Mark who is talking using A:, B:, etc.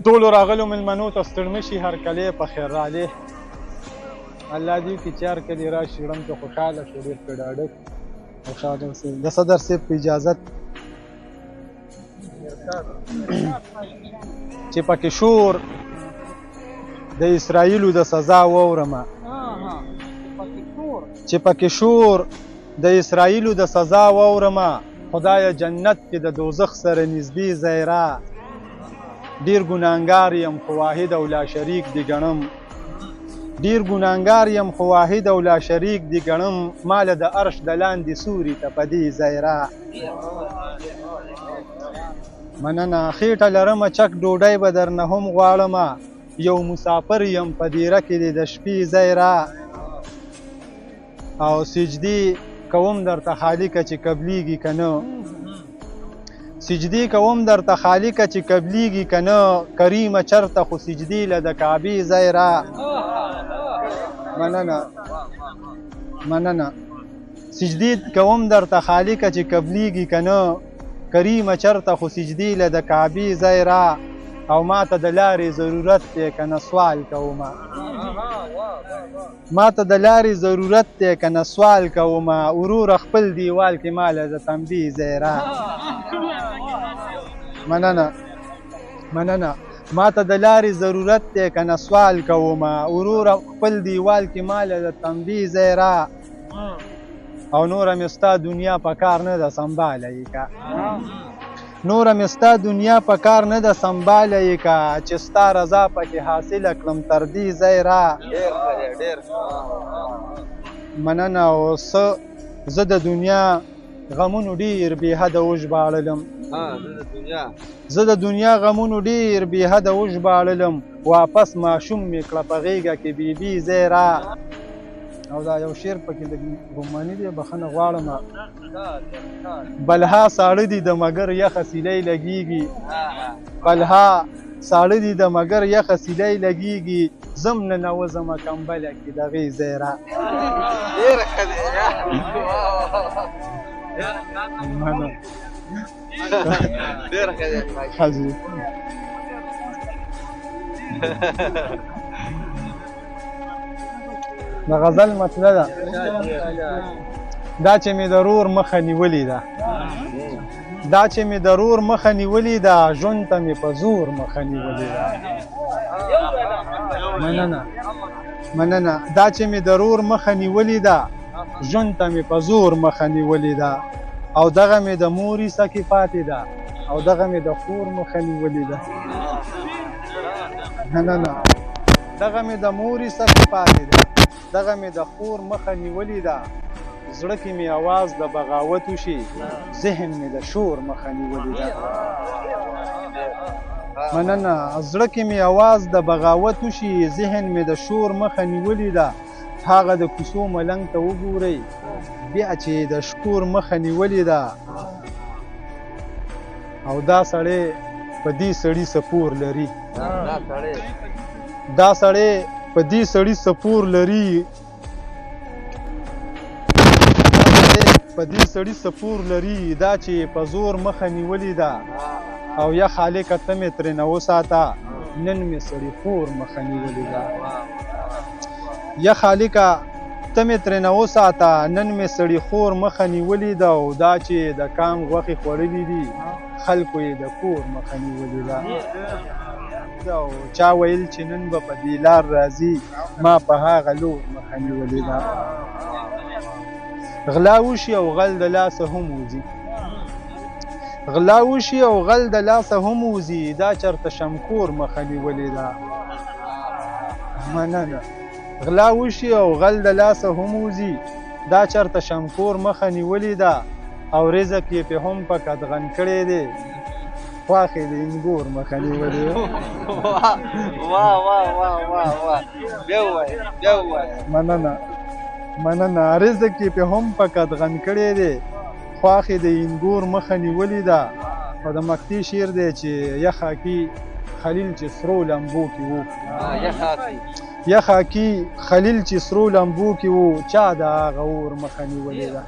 A: ټولو راغلو مېلمنو ته ستړ مه شي، هرکلی په خیر راغلی. الله دې وکړي چې هر کلي راشي ړم ته خوشحاله شو، ډېر پرې ډاډه خوشحاله اوسئ. د صدر صاحب په اجازت چې پکې شور د اسرائیلو د سزا واورمه، چې پکې شور د اسرائیلو د سزا واورمه، خدایه جنت کې د دوزخ سره نږدې ځای را. ډېر ګناهګار یم خو واحد او لا شریک دې ګڼم، ډېر ګناهګار یم خو واحد او لا شریک دې ګڼم، ماله د عرش د لاندې سوري ته په دې ځای را. مننه خېټه لرمه چک ډوډۍ به درنه هم غواړمه، یو مسافر یم په دیره کې دې د شپې ځای را. او سجدې کوم درته خالقه چې قبلیږي که نه، سجدې کوم درته خالقه چې قبلیږي که نه، کریمه چرته خو سجدې له د کعبې ځای را. مننه مننه سجدې کوم درته خالقه چې قبلیږي که نه، کریمه چرته خو سجدې له د کعبې ځای را. او ما ته د لارې ضرورت دی که نه سوال کومه، ما ته د لارې ضرورت دی که نه سوال کومه، وروره خپل دیوال کې ماله د تنبې ځای را. مننه مننه ما ته د لارې ضرورت دی که نه سوال کومه، وروره خپل دیوال کې ماله د تنبې ځای را. او نوره مې ستا دنیا په کار نه ده سنباله یې که، نوره مې ستا دنیا په کار نه ده سنباله یې که، چې ستا رضا پکې حاصله کړم تر دې ځای را. مننه او زه د دنیا غمونو ډېر بې حده وژباړلم، زه د دنیا غمونو ډېر بې حده وژباړلم، واپس ماشوم مې کړه په غېږه کې بیبي ځای را. او دا یو شعر پکې لږ ګماني دی، بخښنه غواړم. بلها ساړه دي د مګر یخه سیلی لګېږي، بلها ساړه دي د مګر یخه سیلی لګېږي، زم ننوځمه کمبله کې د هغې ځای را. ډېره ښه دی ډېره ښه دی حاجي. د غزل مطلع ده دا چې مې د رور مخه نیولې ده، دا چې مې د رور مخه نیولې ده، ژوند ته مې په زور مخه نیولې ده. مننه مننه دا چې مې د رور مخه نیولې ده، ژوند ته مې په زور مخه نیولې ده. او دغه مې د مورې سکې پاتې ده، او دغه مې د خور مخه نیولې ده. مننه دغه مې د مورې سکې پاتې ده، دغه مې د خور مخه نیولې ده. زړه کې مې اواز د بغاوت وشي، ذهن مې د شور مخه نیولې ده. مننه زړه کې مې اواز د بغاوت وشي، ذهن مې د شور مخه نیولې ده. هغه د کوڅو ملنګ ته وګورئ بیا چې د شکور مخه نیولې ده. او دا سړی په دې سړي سپور لري، دا سړی په دې سړي سپور لري، په دې سړي سپور لري، دا چې په زور مخه نیولې ده. او یا خالقه ته مې ترېنه وساته، نن مې سړي خور مخه نیولې ده. یا خالقه ته مې ترېنه وساته، نن مې سړي خور مخه نیولې ده. او دا چې د کام غوښې خوړلې دي، خلکو یې د کور مخه نیولې ده. او چا ویل چې نن به په دې لار راځي، ما په هغه لور مخه نیولې ده. غلا وشي او غل د لاسه هم وځي، غلا وشي او غل د لاسه هم وځي، دا چرته شمکور مخه نیولې ده. مننه غلا وشي او غل د لاسه هم وځي، دا چرته شمکور مخه نیولې ده. او رزق یې پې هم په قدغن کړی دی، خواښې د انګور مخه نیولې ده.
B: واه واه واه واه واه بیا ووایه بیا ووایه.
A: مننه مننه رزق یې پې هم په قدغن کړی دی، خواښې د انګور مخه نیولې ده. او د مکتي شعر دی چې یخاکي خلیل چې سرو لمبو کې وو، یخاکي خلیل چې سرو لمبو کې وو، چا د هغه اور مخه نیولې ده.